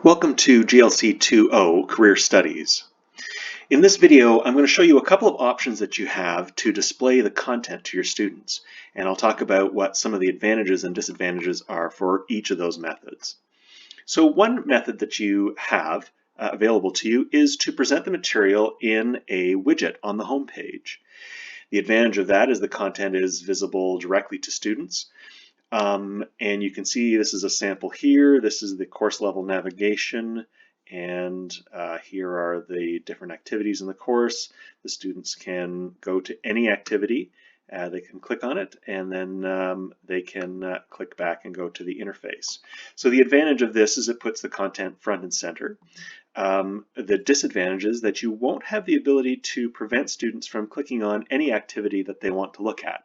Welcome to GLC2O Career Studies. In this video, I'm going to show you a couple of options that you have to display the content to your students, and I'll talk about what some of the advantages and disadvantages are for each of those methods. So one method that you have available to you is to present the material in a widget on the home page. The advantage of that is the content is visible directly to students. And you can see this is a sample here. This is the course level navigation, and here are the different activities in the course. The students can go to any activity. They can click on it, and then they can click back and go to the interface. So the advantage of this is it puts the content front and center. The disadvantage is that you won't have the ability to prevent students from clicking on any activity that they want to look at.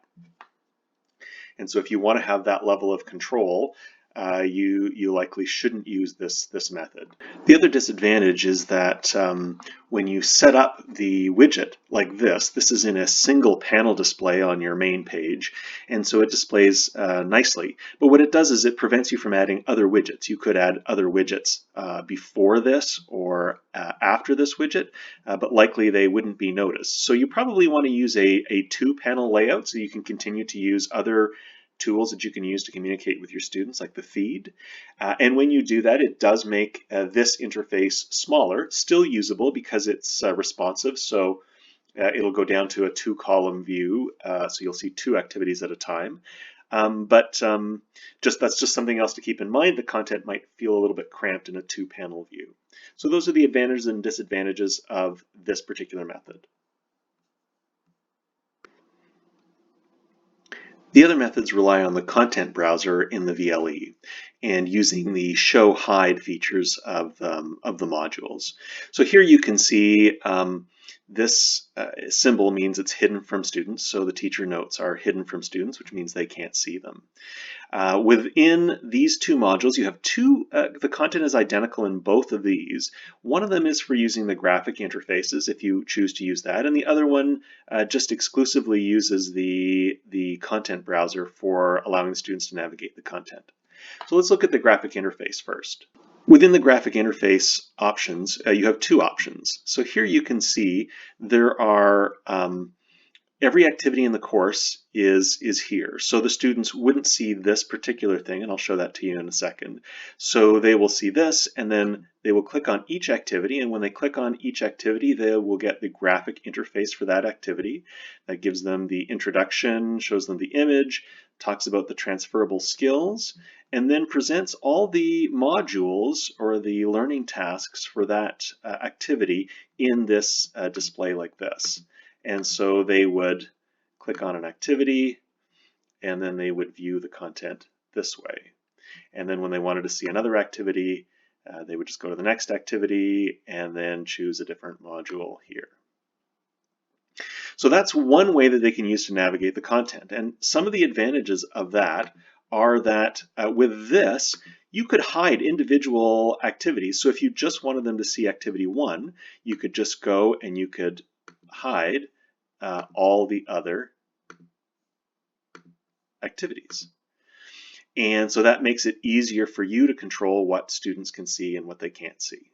And so if you want to have that level of control, you likely shouldn't use this method. The other disadvantage is that when you set up the widget like this is in a single panel display on your main page, and so it displays nicely. But what it does is it prevents you from adding other widgets. You could add other widgets before this or after this widget, but likely they wouldn't be noticed. So you probably want to use a two-panel layout so you can continue to use other tools that you can use to communicate with your students, like the feed. And when you do that, it does make this interface smaller, still usable because it's responsive. So it'll go down to a two-column view, so you'll see two activities at a time. That's just something else to keep in mind. The content might feel a little bit cramped in a two-panel view. So those are the advantages and disadvantages of this particular method. The other methods rely on the content browser in the VLE and using the show hide features of the modules. So here you can see this symbol means it's hidden from students, so the teacher notes are hidden from students, which means they can't see them. Within these two modules, you have the content is identical in both of these. One of them is for using the graphic interfaces if you choose to use that, and the other one just exclusively uses the content browser for allowing the students to navigate the content. So let's look at the graphic interface first. Within the graphic interface options, you have two options. So here you can see there are every activity in the course is here. So the students wouldn't see this particular thing, and I'll show that to you in a second. So they will see this, and then they will click on each activity, and when they click on each activity, they will get the graphic interface for that activity. That gives them the introduction, shows them the image, talks about the transferable skills, and then presents all the modules or the learning tasks for that activity in this display like this. And so they would click on an activity, and then they would view the content this way. And then when they wanted to see another activity, they would just go to the next activity and then choose a different module here. So that's one way that they can use to navigate the content. And some of the advantages of that are that with this, you could hide individual activities. So if you just wanted them to see activity 1, you could just go and you could hide all the other activities. And so that makes it easier for you to control what students can see and what they can't see.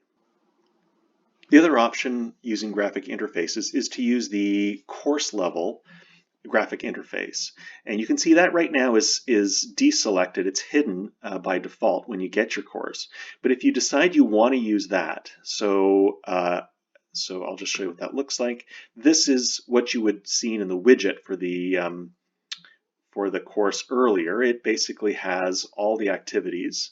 The other option using graphic interfaces is to use the course level graphic interface. And you can see that right now is deselected. It's hidden by default when you get your course. But if you decide you want to use that, so I'll just show you what that looks like. This is what you would see in the widget for the course earlier. It basically has all the activities,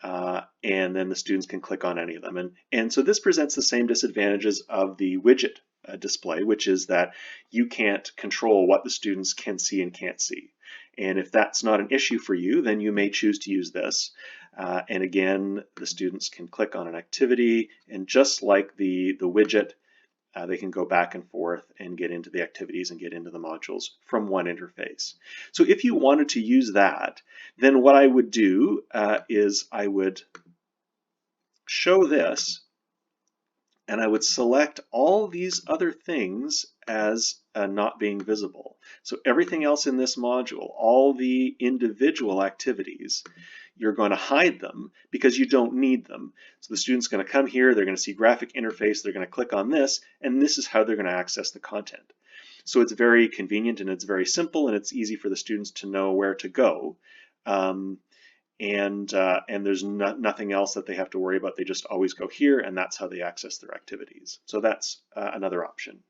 and then the students can click on any of them. And so this presents the same disadvantages of the widget display, which is that you can't control what the students can see and can't see. And if that's not an issue for you, then you may choose to use this. And again, the students can click on an activity, and just like the widget, they can go back and forth and get into the activities and get into the modules from one interface. So if you wanted to use that, then what I would do is I would show this, and I would select all these other things as not being visible. So everything else in this module, all the individual activities, you're going to hide them because you don't need them. So the student's going to come here, they're going to see graphic interface, they're going to click on this, and this is how they're going to access the content. So it's very convenient and it's very simple and it's easy for the students to know where to go. And there's nothing else that they have to worry about. They just always go here, and that's how they access their activities. So that's another option.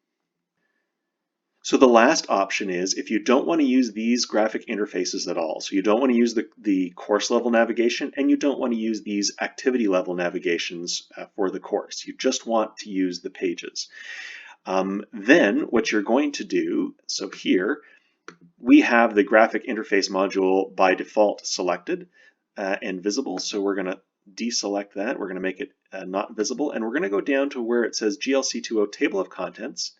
So the last option is if you don't want to use these graphic interfaces at all. So you don't want to use the course level navigation, and you don't want to use these activity level navigations for the course. You just want to use the pages. Then what you're going to do, so here we have the graphic interface module by default selected and visible. So we're going to deselect that. We're going to make it not visible, and we're going to go down to where it says GLC2O table of contents,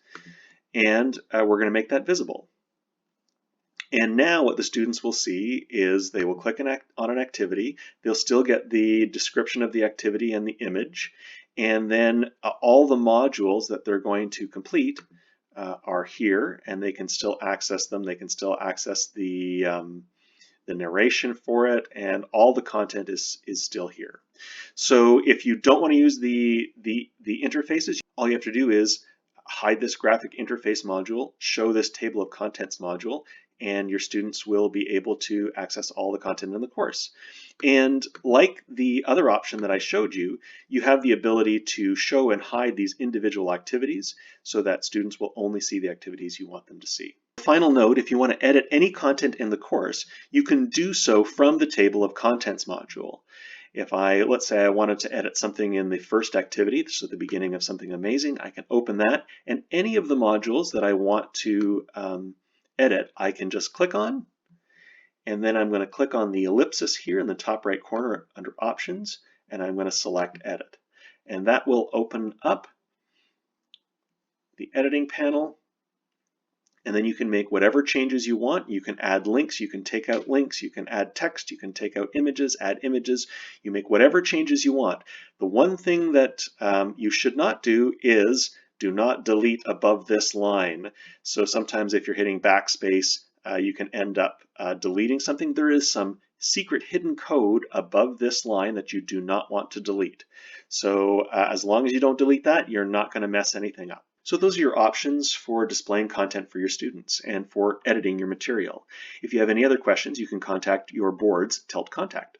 and we're going to make that visible. And now what the students will see is they will click on an activity. They'll still get the description of the activity and the image, and then all the modules that they're going to complete are here, and they can still access them. They can still access the narration for it, and all the content is still here. So if you don't want to use the interfaces, all you have to do is hide this graphic interface module, show this table of contents module, and your students will be able to access all the content in the course. And like the other option that I showed you, you have the ability to show and hide these individual activities so that students will only see the activities you want them to see. Final note, if you want to edit any content in the course, you can do so from the table of contents module. If let's say I wanted to edit something in the first activity, so the beginning of something amazing, I can open that, and any of the modules that I want to edit, I can just click on, and then I'm going to click on the ellipsis here in the top right corner under options, and I'm going to select edit. And that will open up the editing panel. And then you can make whatever changes you want. You can add links, you can take out links, you can add text, you can take out images, add images. You make whatever changes you want. The one thing that you should not do is do not delete above this line. So sometimes if you're hitting backspace, you can end up deleting something. There is some secret hidden code above this line that you do not want to delete. So as long as you don't delete that, you're not going to mess anything up. So those are your options for displaying content for your students and for editing your material. If you have any other questions, you can contact your board's TELT contact.